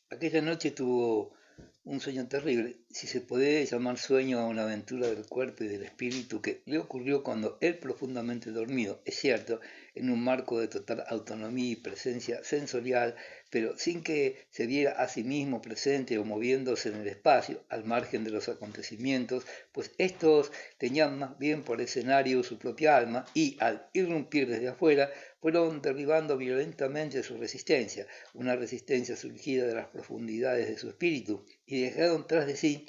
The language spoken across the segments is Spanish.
Aquella noche tuvo un sueño terrible, si se puede llamar sueño a una aventura del cuerpo y del espíritu que le ocurrió cuando él profundamente dormido, es cierto, en un marco de total autonomía y presencia sensorial, pero sin que se viera a sí mismo presente o moviéndose en el espacio, al margen de los acontecimientos, pues estos tenían más bien por escenario su propia alma y, al irrumpir desde afuera, fueron derribando violentamente su resistencia, una resistencia surgida de las profundidades de su espíritu, y dejaron tras de sí,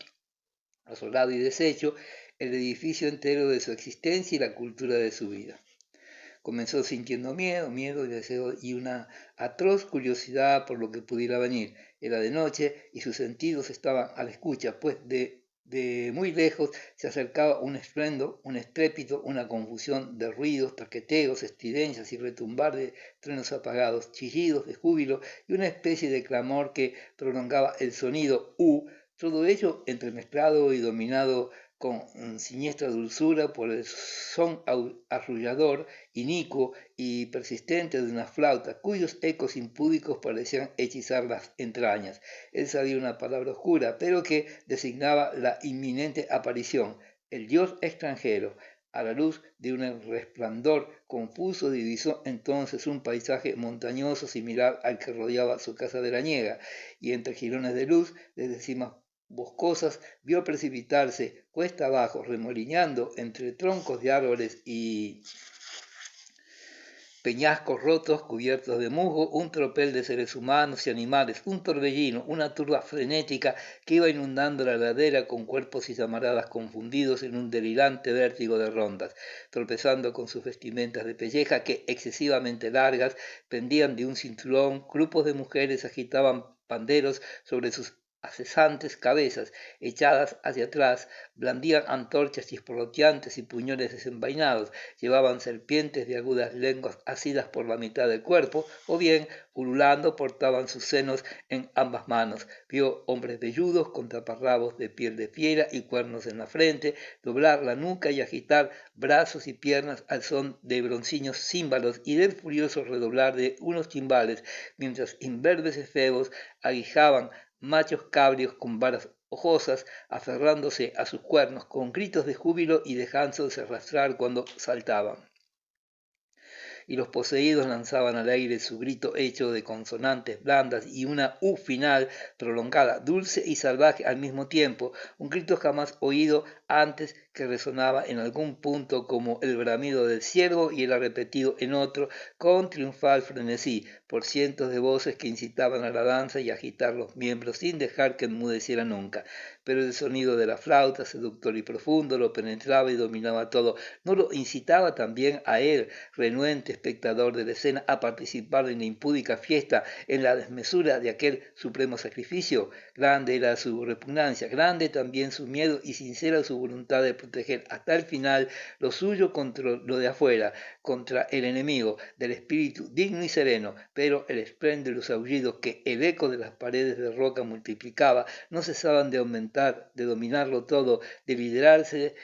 asolado y deshecho, el edificio entero de su existencia y la cultura de su vida. Comenzó sintiendo miedo y deseo y una atroz curiosidad por lo que pudiera venir. Era de noche y sus sentidos estaban a la escucha, pues de muy lejos se acercaba un estruendo, un estrépito, una confusión de ruidos, traqueteos, estridencias y retumbar de truenos apagados, chillidos de júbilo y una especie de clamor que prolongaba el sonido U, todo ello entremezclado y dominado con siniestra dulzura por el son arrullador, inicuo y persistente de una flauta, cuyos ecos impúdicos parecían hechizar las entrañas. Él sabía una palabra oscura, pero que designaba la inminente aparición, el dios extranjero. A la luz de un resplandor confuso divisó entonces un paisaje montañoso similar al que rodeaba su casa de la niega, y entre jirones de luz, desde cimas boscosas, vio precipitarse cuesta abajo, remolineando entre troncos de árboles y peñascos rotos cubiertos de musgo, un tropel de seres humanos y animales, un torbellino, una turba frenética que iba inundando la ladera con cuerpos y llamaradas confundidos en un delirante vértigo de rondas, tropezando con sus vestimentas de pelleja que, excesivamente largas, pendían de un cinturón, grupos de mujeres agitaban panderos sobre sus acesantes cabezas, echadas hacia atrás, blandían antorchas chisporroteantes y puñones desenvainados, llevaban serpientes de agudas lenguas asidas por la mitad del cuerpo, o bien, ululando, portaban sus senos en ambas manos. Vio hombres velludos con taparrabos de piel de fiera y cuernos en la frente, doblar la nuca y agitar brazos y piernas al son de broncíneos címbalos y del furioso redoblar de unos timbales, mientras imberbes efebos aguijaban machos cabrios con varas ojosas, aferrándose a sus cuernos con gritos de júbilo y dejándose arrastrar cuando saltaban. Y los poseídos lanzaban al aire su grito hecho de consonantes blandas y una U final prolongada, dulce y salvaje al mismo tiempo, un grito jamás oído antes que resonaba en algún punto como el bramido del ciervo y era repetido en otro con triunfal frenesí por cientos de voces que incitaban a la danza y a agitar los miembros sin dejar que enmudeciera nunca. Pero el sonido de la flauta, seductor y profundo, lo penetraba y dominaba todo. ¿No lo incitaba también a él, renuente espectador de la escena, a participar en la impúdica fiesta, en la desmesura de aquel supremo sacrificio? Grande era su repugnancia, grande también su miedo y sincera su voluntad de proteger hasta el final lo suyo contra lo de afuera, contra el enemigo del espíritu digno y sereno, pero el estruendo y los aullidos que el eco de las paredes de roca multiplicaba no cesaban de aumentar, de dominarlo todo, de liderarse,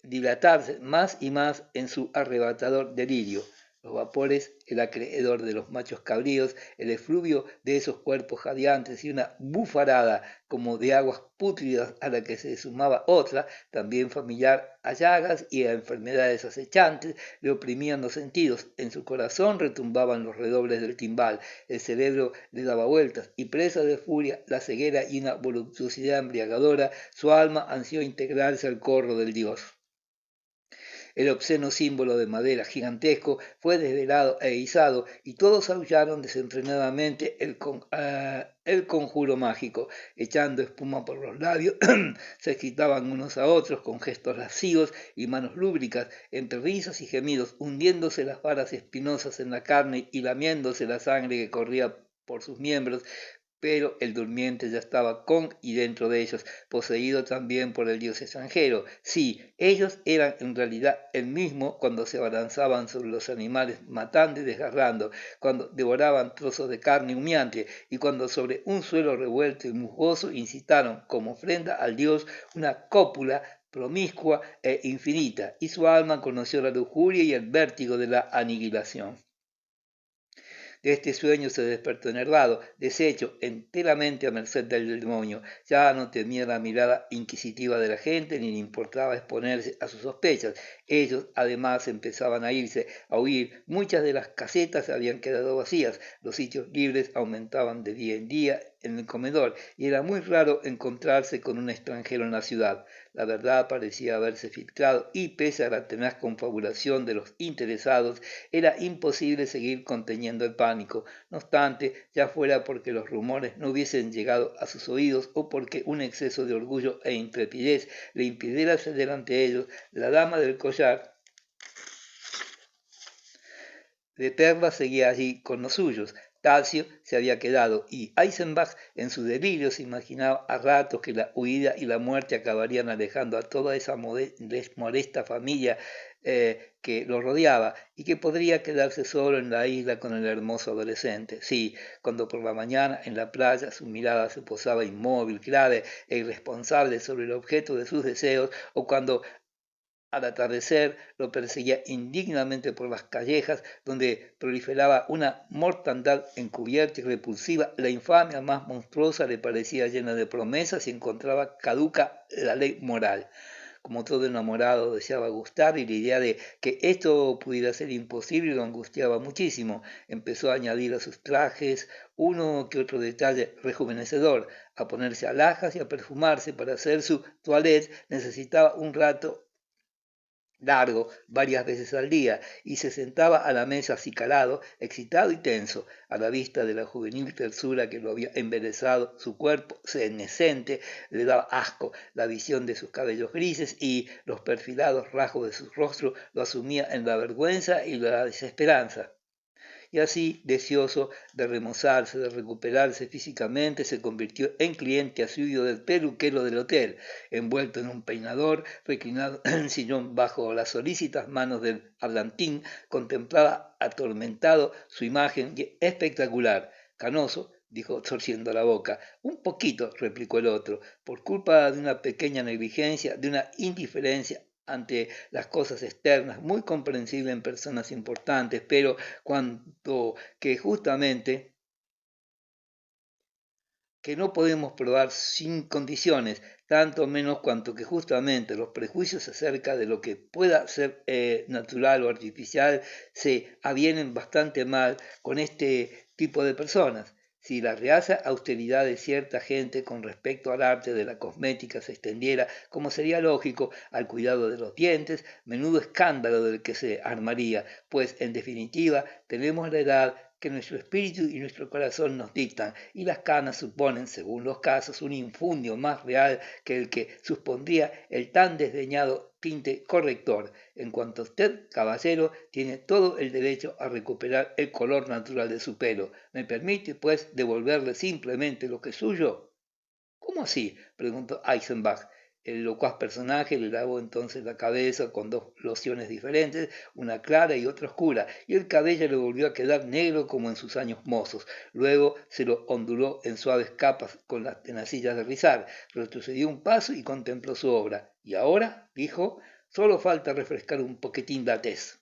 dilatarse más y más en su arrebatador delirio. Los vapores, el acreedor de los machos cabríos, el efluvio de esos cuerpos jadeantes y una bufarada como de aguas pútridas a la que se sumaba otra, también familiar a llagas y a enfermedades acechantes, le oprimían los sentidos. En su corazón retumbaban los redobles del timbal, el cerebro le daba vueltas y presa de furia, la ceguera y una voluptuosidad embriagadora, su alma ansió integrarse al corro del dios. El obsceno símbolo de madera gigantesco fue desvelado e izado y todos aullaron desenfrenadamente el conjuro mágico, echando espuma por los labios, se agitaban unos a otros con gestos lascivos y manos lúbricas, entre risas y gemidos, hundiéndose las varas espinosas en la carne y lamiéndose la sangre que corría por sus miembros, pero el durmiente ya estaba con y dentro de ellos, poseído también por el dios extranjero. Sí, ellos eran en realidad el mismo cuando se abalanzaban sobre los animales matando y desgarrando, cuando devoraban trozos de carne humeante y cuando sobre un suelo revuelto y musgoso incitaron como ofrenda al dios una cópula promiscua e infinita, y su alma conoció la lujuria y el vértigo de la aniquilación. De este sueño se despertó enervado, deshecho, enteramente a merced del demonio. Ya no temía la mirada inquisitiva de la gente, ni le importaba exponerse a sus sospechas. Ellos, además, empezaban a irse, a huir. Muchas de las casetas habían quedado vacías. Los sitios libres aumentaban de día en día en el comedor, y era muy raro encontrarse con un extranjero en la ciudad. La verdad parecía haberse filtrado, y pese a la tenaz confabulación de los interesados, era imposible seguir conteniendo el pánico. No obstante, ya fuera porque los rumores no hubiesen llegado a sus oídos o porque un exceso de orgullo e intrepidez le impidiera ceder ante ellos, la dama del collar de perlas seguía allí con los suyos. Talcio se había quedado, y Eisenbach en su delirio se imaginaba a ratos que la huida y la muerte acabarían alejando a toda esa molesta familia que lo rodeaba, y que podría quedarse solo en la isla con el hermoso adolescente. Sí, cuando por la mañana en la playa su mirada se posaba inmóvil, grave e irresponsable sobre el objeto de sus deseos, o cuando al atardecer lo perseguía indignamente por las callejas donde proliferaba una mortandad encubierta y repulsiva. La infamia más monstruosa le parecía llena de promesas y encontraba caduca la ley moral. Como todo enamorado deseaba gustar, y la idea de que esto pudiera ser imposible lo angustiaba muchísimo. Empezó a añadir a sus trajes uno que otro detalle rejuvenecedor. A ponerse alhajas y a perfumarse para hacer su toilette necesitaba un rato largo varias veces al día, y se sentaba a la mesa acicalado, excitado y tenso, a la vista de la juvenil tersura que lo había embelesado. Su cuerpo senescente le daba asco, la visión de sus cabellos grises y los perfilados rasgos de su rostro lo asumía en la vergüenza y la desesperanza. Y así, deseoso de remozarse, de recuperarse físicamente, se convirtió en cliente asiduo del peluquero del hotel, envuelto en un peinador, reclinado en el sillón bajo las solícitas manos del hablantín, contemplaba atormentado su imagen espectacular. Canoso, dijo torciendo la boca. Un poquito, replicó el otro, por culpa de una pequeña negligencia, de una indiferencia ante las cosas externas, muy comprensible en personas importantes, pero cuanto que justamente que no podemos probar sin condiciones, tanto menos cuanto que justamente los prejuicios acerca de lo que pueda ser natural o artificial se avienen bastante mal con este tipo de personas. Si la reacia austeridad de cierta gente con respecto al arte de la cosmética se extendiera, como sería lógico, al cuidado de los dientes, menudo escándalo del que se armaría, pues en definitiva tenemos la edad que nuestro espíritu y nuestro corazón nos dictan, y las canas suponen, según los casos, un infundio más real que el que supondría el tan desdeñado tinte corrector. En cuanto a usted, caballero, tiene todo el derecho a recuperar el color natural de su pelo. ¿Me permite, pues, devolverle simplemente lo que es suyo? ¿Cómo así?, preguntó Eisenbach. El locuaz personaje le lavó entonces la cabeza con dos lociones diferentes, una clara y otra oscura, y el cabello le volvió a quedar negro como en sus años mozos. Luego se lo onduló en suaves capas con las tenacillas de rizar, retrocedió un paso y contempló su obra. ¿Y ahora?, dijo, solo falta refrescar un poquitín la tez.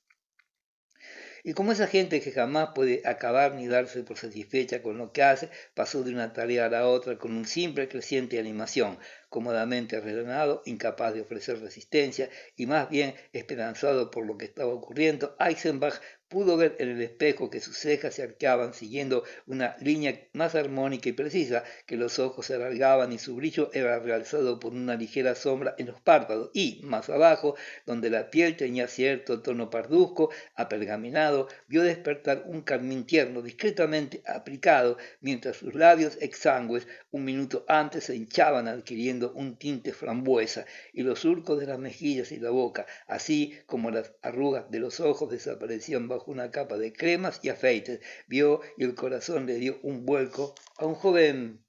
Y como esa gente que jamás puede acabar ni darse por satisfecha con lo que hace, pasó de una tarea a la otra con un simple creciente animación, cómodamente ordenado, incapaz de ofrecer resistencia y más bien esperanzado por lo que estaba ocurriendo, Eisenbach pudo ver en el espejo que sus cejas se arqueaban siguiendo una línea más armónica y precisa, que los ojos se alargaban y su brillo era realzado por una ligera sombra en los párpados, y más abajo, donde la piel tenía cierto tono parduzco, apergaminado, vio despertar un carmín tierno discretamente aplicado, mientras sus labios exangües un minuto antes se hinchaban adquiriendo un tinte frambuesa, y los surcos de las mejillas y la boca, así como las arrugas de los ojos, desaparecían bajo una capa de cremas y afeites. Vio y el corazón le dio un vuelco a un joven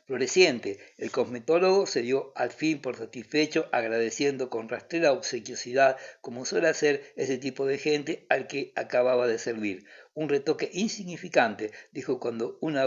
floreciente. El cosmetólogo se dio al fin por satisfecho, agradeciendo con rastrera obsequiosidad, como suele hacer ese tipo de gente al que acababa de servir. Un retoque insignificante, dijo dando una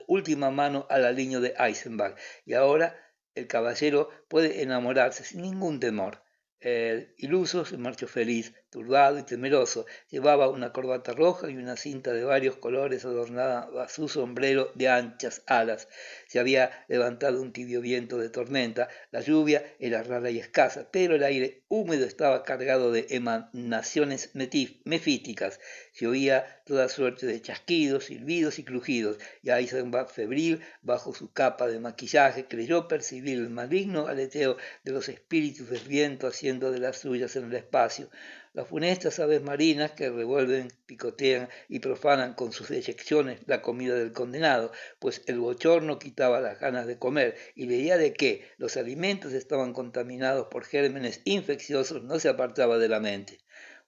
última mano al aliño de Eisenbach. Y ahora el caballero puede enamorarse sin ningún temor. El iluso se marchó feliz, turbado y temeroso. Llevaba una corbata roja y una cinta de varios colores adornaba su sombrero de anchas alas. Se había levantado un tibio viento de tormenta. La lluvia era rara y escasa, pero el aire húmedo estaba cargado de emanaciones mefíticas. Se oía toda suerte de chasquidos, silbidos y crujidos, y Eisenbach, febril, bajo su capa de maquillaje, creyó percibir el maligno aleteo de los espíritus del viento haciendo de las suyas en el espacio. Las funestas aves marinas que revuelven, picotean y profanan con sus deyecciones la comida del condenado, pues el bochorno quitaba las ganas de comer, y la idea de que los alimentos estaban contaminados por gérmenes infecciosos no se apartaba de la mente.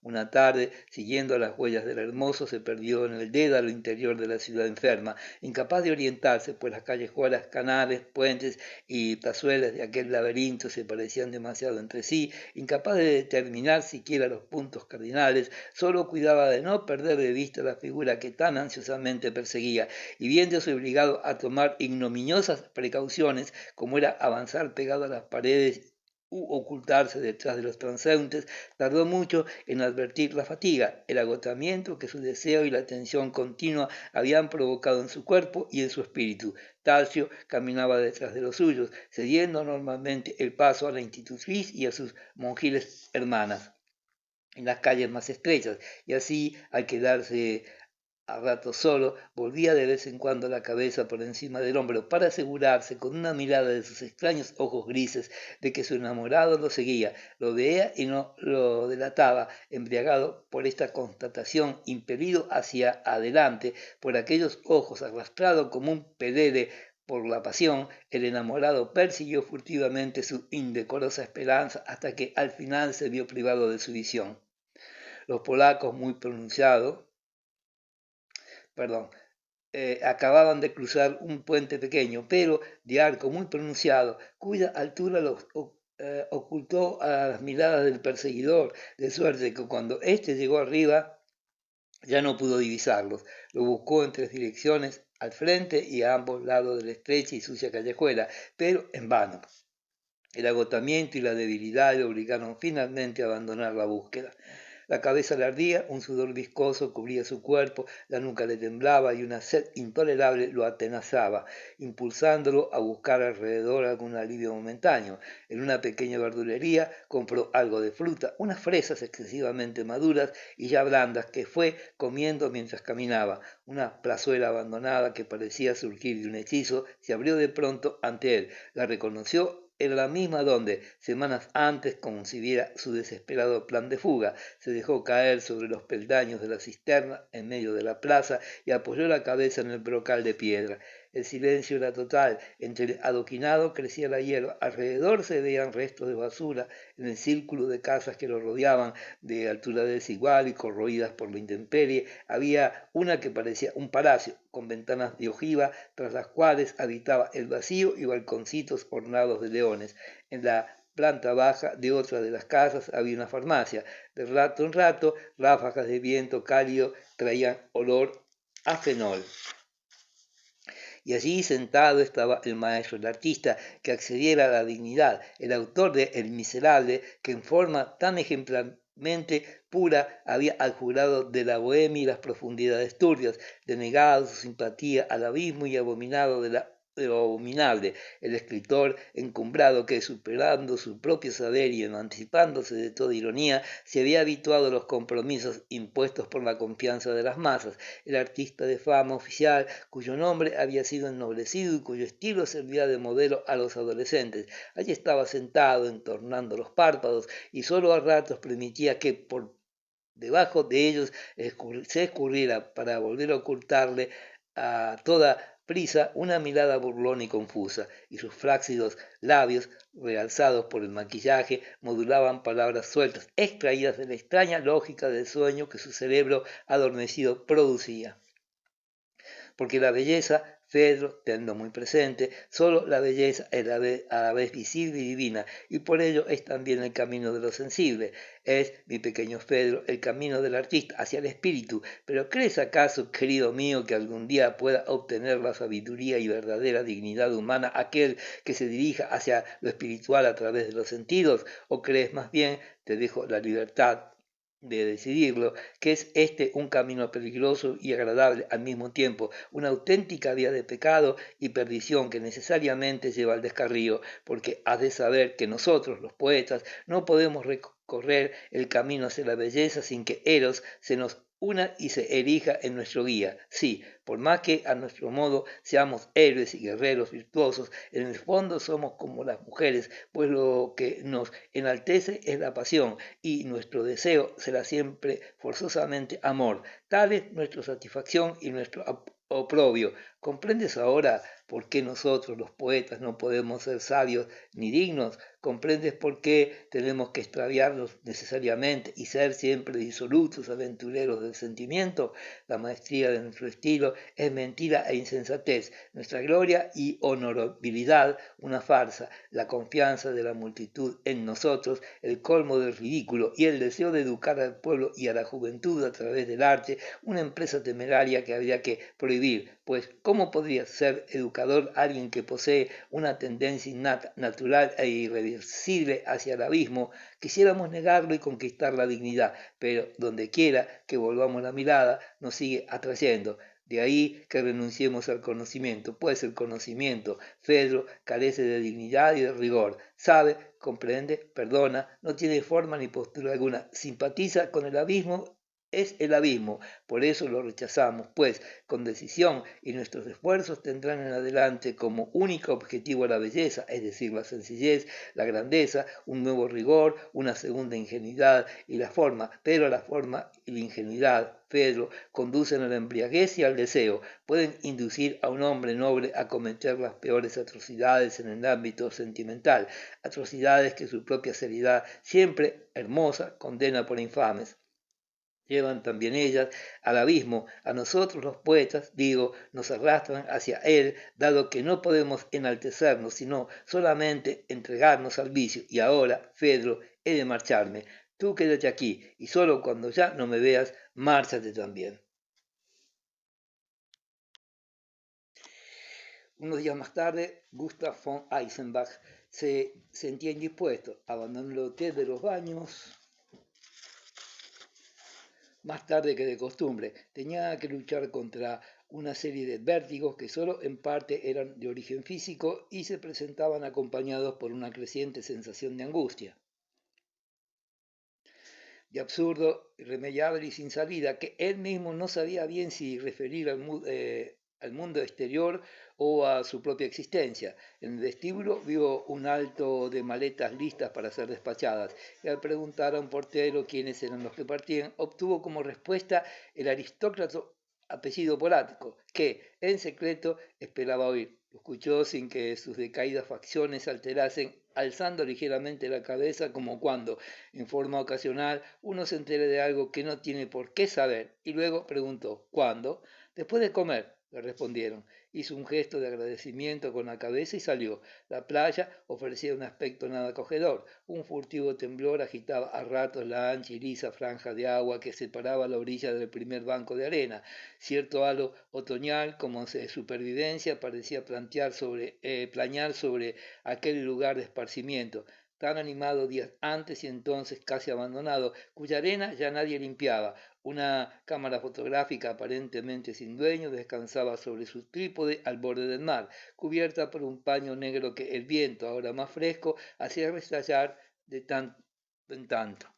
Una tarde, siguiendo las huellas del hermoso, se perdió en el dédalo interior de la ciudad enferma, incapaz de orientarse, pues las callejuelas, canales, puentes y plazuelas de aquel laberinto se parecían demasiado entre sí, incapaz de determinar siquiera los puntos cardinales, solo cuidaba de no perder de vista la figura que tan ansiosamente perseguía, y viéndose obligado a tomar ignominiosas precauciones, como era avanzar pegado a las paredes u ocultarse detrás de los transeúntes, tardó mucho en advertir la fatiga, el agotamiento que su deseo y la tensión continua habían provocado en su cuerpo y en su espíritu. Talcio caminaba detrás de los suyos, cediendo normalmente el paso a la institutriz y a sus monjiles hermanas en las calles más estrechas, y así, al quedarse a rato solo, volvía de vez en cuando la cabeza por encima del hombro para asegurarse con una mirada de sus extraños ojos grises de que su enamorado lo seguía, lo veía y no lo delataba, embriagado por esta constatación, impelido hacia adelante por aquellos ojos, arrastrado como un pelele por la pasión, el enamorado persiguió furtivamente su indecorosa esperanza hasta que al final se vio privado de su visión. Los polacos muy pronunciados, perdón, acababan de cruzar un puente pequeño, pero de arco muy pronunciado, cuya altura los ocultó a las miradas del perseguidor, de suerte que cuando éste llegó arriba ya no pudo divisarlos. Lo buscó en tres direcciones, al frente y a ambos lados de la estrecha y sucia callejuela, pero en vano. El agotamiento y la debilidad le obligaron finalmente a abandonar la búsqueda. La cabeza le ardía, un sudor viscoso cubría su cuerpo, la nuca le temblaba y una sed intolerable lo atenazaba, impulsándolo a buscar alrededor algún alivio momentáneo. En una pequeña verdulería compró algo de fruta, unas fresas excesivamente maduras y ya blandas que fue comiendo mientras caminaba. Una plazuela abandonada que parecía surgir de un hechizo se abrió de pronto ante él. La reconoció. Era la misma donde, semanas antes, concibiera su desesperado plan de fuga. Se dejó caer sobre los peldaños de la cisterna en medio de la plaza y apoyó la cabeza en el brocal de piedra. El silencio era total. Entre el adoquinado crecía la hierba. Alrededor se veían restos de basura en el círculo de casas que lo rodeaban, de altura desigual y corroídas por la intemperie. Había una que parecía un palacio, con ventanas de ojiva, tras las cuales habitaba el vacío y balconcitos ornados de leones. En la planta baja de otra de las casas había una farmacia. De rato en rato, ráfagas de viento cálido traían olor a fenol. Y allí sentado estaba el maestro, el artista que accediera a la dignidad, el autor de El Miserable, que en forma tan ejemplarmente pura había adjurado de la bohemia y las profundidades turbias, denegado su simpatía al abismo y abominado de lo abominable, el escritor encumbrado que, superando su propio saber y emancipándose de toda ironía, se había habituado a los compromisos impuestos por la confianza de las masas, el artista de fama oficial cuyo nombre había sido ennoblecido y cuyo estilo servía de modelo a los adolescentes. Allí estaba sentado, entornando los párpados, y solo a ratos permitía que por debajo de ellos se escurriera para volver a ocultarle a toda prisa una mirada burlona y confusa, y sus flácidos labios, realzados por el maquillaje, modulaban palabras sueltas, extraídas de la extraña lógica del sueño que su cerebro adormecido producía. Porque la belleza, Fedro, tenlo muy presente, solo la belleza es a la vez visible y divina, y por ello es también el camino de lo sensible. Es, mi pequeño Fedro, el camino del artista hacia el espíritu. Pero ¿crees acaso, querido mío, que algún día pueda obtener la sabiduría y verdadera dignidad humana aquel que se dirija hacia lo espiritual a través de los sentidos? ¿O crees más bien, te dejo la libertad de decidirlo, que es este un camino peligroso y agradable al mismo tiempo, una auténtica vía de pecado y perdición que necesariamente lleva al descarrío, porque has de saber que nosotros, los poetas, no podemos recorrer el camino hacia la belleza sin que Eros se nos una y se erija en nuestro guía. Sí, por más que a nuestro modo seamos héroes y guerreros virtuosos, en el fondo somos como las mujeres, pues lo que nos enaltece es la pasión y nuestro deseo será siempre forzosamente amor. Tal es nuestra satisfacción y nuestro oprobio. ¿Comprendes ahora por qué nosotros los poetas no podemos ser sabios ni dignos? ¿Comprendes por qué tenemos que extraviarnos necesariamente y ser siempre disolutos aventureros del sentimiento? La maestría de nuestro estilo es mentira e insensatez, nuestra gloria y honorabilidad una farsa, la confianza de la multitud en nosotros, el colmo del ridículo y el deseo de educar al pueblo y a la juventud a través del arte, una empresa temeraria que habría que prohibir, pues ¿cómo podría ser educador alguien que posee una tendencia innata, natural e irreversible hacia el abismo? Quisiéramos negarlo y conquistar la dignidad, pero donde quiera que volvamos la mirada nos sigue atrayendo. De ahí que renunciemos al conocimiento, pues el conocimiento, Fedro, carece de dignidad y de rigor. Sabe, comprende, perdona, no tiene forma ni postura alguna, simpatiza con el abismo, es el abismo, por eso lo rechazamos, pues con decisión y nuestros esfuerzos tendrán en adelante como único objetivo la belleza, es decir, la sencillez, la grandeza, un nuevo rigor, una segunda ingenuidad y la forma, pero la forma y la ingenuidad, Pedro, conducen a la embriaguez y al deseo, pueden inducir a un hombre noble a cometer las peores atrocidades en el ámbito sentimental, atrocidades que su propia seriedad, siempre hermosa, condena por infames. Llevan también ellas al abismo, a nosotros los poetas, digo, nos arrastran hacia él, dado que no podemos enaltecernos, sino solamente entregarnos al vicio. Y ahora, Fedro, he de marcharme. Tú quédate aquí, y solo cuando ya no me veas, márchate también. Unos días más tarde, Gustav von Eisenbach se sentía indispuesto, abandonó el hotel de los baños más tarde que de costumbre. Tenía que luchar contra una serie de vértigos que solo en parte eran de origen físico y se presentaban acompañados por una creciente sensación de angustia, de absurdo, irremediable y sin salida, que él mismo no sabía bien si referir al mundo exterior o a su propia existencia. En el vestíbulo vio un alto de maletas listas para ser despachadas y al preguntar a un portero quiénes eran los que partían, obtuvo como respuesta el aristócrata apellido polaco, que en secreto esperaba oír. Lo escuchó sin que sus decaídas facciones se alterasen, alzando ligeramente la cabeza como cuando, en forma ocasional, uno se entere de algo que no tiene por qué saber, y luego preguntó, ¿cuándo? Después de comer, le respondieron. Hizo un gesto de agradecimiento con la cabeza y salió. La playa ofrecía un aspecto nada acogedor. Un furtivo temblor agitaba a ratos la ancha y lisa franja de agua que separaba la orilla del primer banco de arena. Cierto halo otoñal, como de supervivencia, parecía planear sobre aquel lugar de esparcimiento tan animado días antes y entonces casi abandonado, cuya arena ya nadie limpiaba. Una cámara fotográfica aparentemente sin dueño descansaba sobre su trípode al borde del mar, cubierta por un paño negro que el viento, ahora más fresco, hacía restallar de tanto en tanto.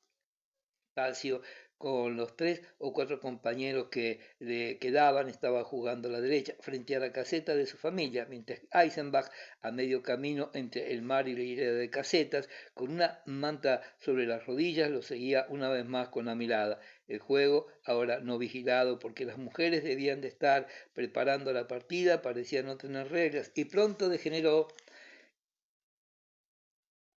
Espacio con los 3 o 4 compañeros que le quedaban, estaba jugando a la derecha, frente a la caseta de su familia, mientras Eisenbach, a medio camino entre el mar y la hilera de casetas, con una manta sobre las rodillas, lo seguía una vez más con la mirada. El juego, ahora no vigilado porque las mujeres debían de estar preparando la partida, parecía no tener reglas y pronto degeneró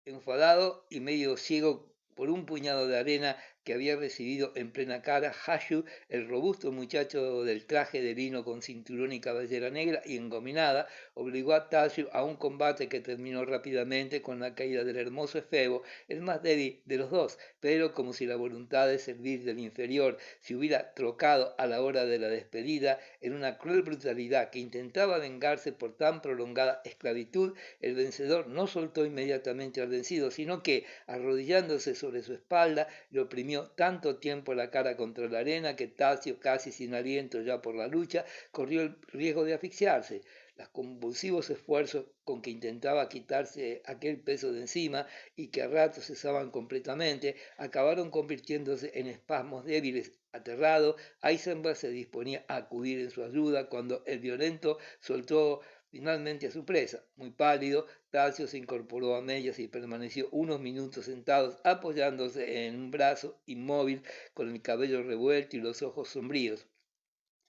enfadado y medio ciego por un puñado de arena que había recibido en plena cara. Hashu, el robusto muchacho del traje de lino con cinturón y cabellera negra y engominada, obligó a Tasio a un combate que terminó rápidamente con la caída del hermoso Efebo, el más débil de los dos, pero como si la voluntad de servir del inferior se hubiera trocado a la hora de la despedida en una cruel brutalidad que intentaba vengarse por tan prolongada esclavitud, el vencedor no soltó inmediatamente al vencido, sino que, arrodillándose sobre su espalda, le oprimió exprimió tanto tiempo la cara contra la arena que Tasio, casi sin aliento ya por la lucha, corrió el riesgo de asfixiarse. Los convulsivos esfuerzos con que intentaba quitarse aquel peso de encima y que a ratos cesaban completamente, acabaron convirtiéndose en espasmos débiles. Aterrado, Eisenberg se disponía a acudir en su ayuda cuando el violento soltó finalmente a su presa. Muy pálido, Tasio se incorporó a medias y permaneció unos minutos sentados apoyándose en un brazo inmóvil con el cabello revuelto y los ojos sombríos.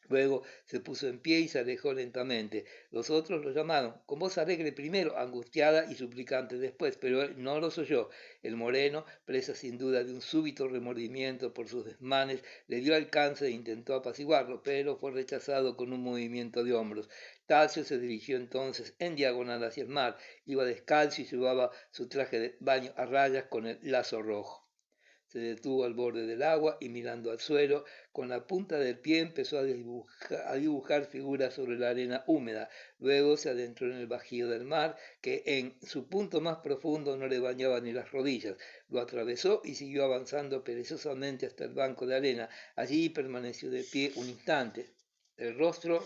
Luego se puso en pie y se alejó lentamente. Los otros lo llamaron, con voz alegre primero, angustiada y suplicante después, pero él no los oyó. El moreno, presa sin duda de un súbito remordimiento por sus desmanes, le dio alcance e intentó apaciguarlo, pero fue rechazado con un movimiento de hombros. Tasio se dirigió entonces en diagonal hacia el mar. Iba descalzo y llevaba su traje de baño a rayas con el lazo rojo. Se detuvo al borde del agua y mirando al suelo, con la punta del pie empezó a dibujar figuras sobre la arena húmeda. Luego se adentró en el bajío del mar, que en su punto más profundo no le bañaba ni las rodillas. Lo atravesó y siguió avanzando perezosamente hasta el banco de arena. Allí permaneció de pie un instante, el rostro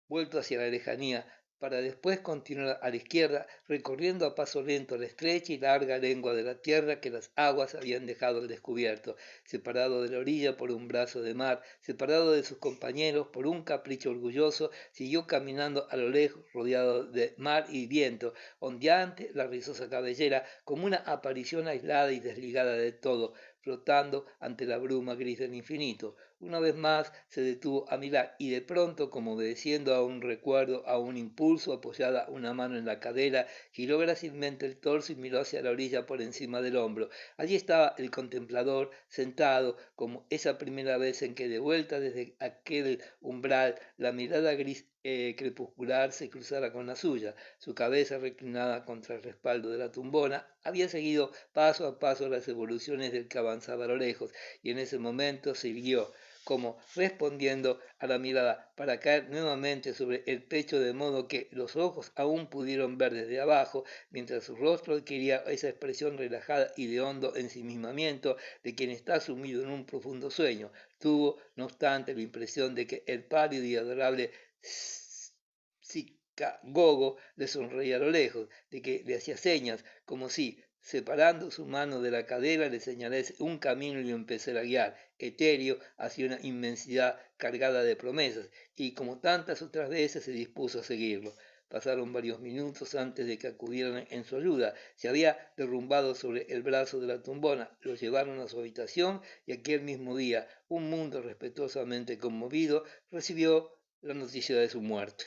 vuelto hacia la lejanía, para después continuar a la izquierda, recorriendo a paso lento la estrecha y larga lengua de la tierra que las aguas habían dejado al descubierto, separado de la orilla por un brazo de mar, separado de sus compañeros por un capricho orgulloso, siguió caminando a lo lejos, rodeado de mar y viento, ondeante la rizosa cabellera, como una aparición aislada y desligada de todo, flotando ante la bruma gris del infinito. Una vez más se detuvo a mirar y de pronto, como obedeciendo a un recuerdo, a un impulso, apoyada una mano en la cadera, giró grácilmente el torso y miró hacia la orilla por encima del hombro. Allí estaba el contemplador, sentado, como esa primera vez en que de vuelta desde aquel umbral la mirada gris crepuscular se cruzara con la suya. Su cabeza reclinada contra el respaldo de la tumbona había seguido paso a paso las evoluciones del que avanzaba a lo lejos, y en ese momento se irguió, como respondiendo a la mirada, para caer nuevamente sobre el pecho, de modo que los ojos aún pudieron ver desde abajo, mientras su rostro adquiría esa expresión relajada y de hondo ensimismamiento de quien está sumido en un profundo sueño. Tuvo, no obstante, la impresión de que el pálido y adorable Gogo le sonreía a lo lejos, de que le hacía señas, como si, separando su mano de la cadera, le señalase un camino y lo empezara a guiar, etéreo, hacia una inmensidad cargada de promesas, y como tantas otras veces se dispuso a seguirlo. Pasaron varios minutos antes de que acudieran en su ayuda. Se había derrumbado sobre el brazo de la tumbona, lo llevaron a su habitación y aquel mismo día, un mundo respetuosamente conmovido recibió la noticia de su muerte.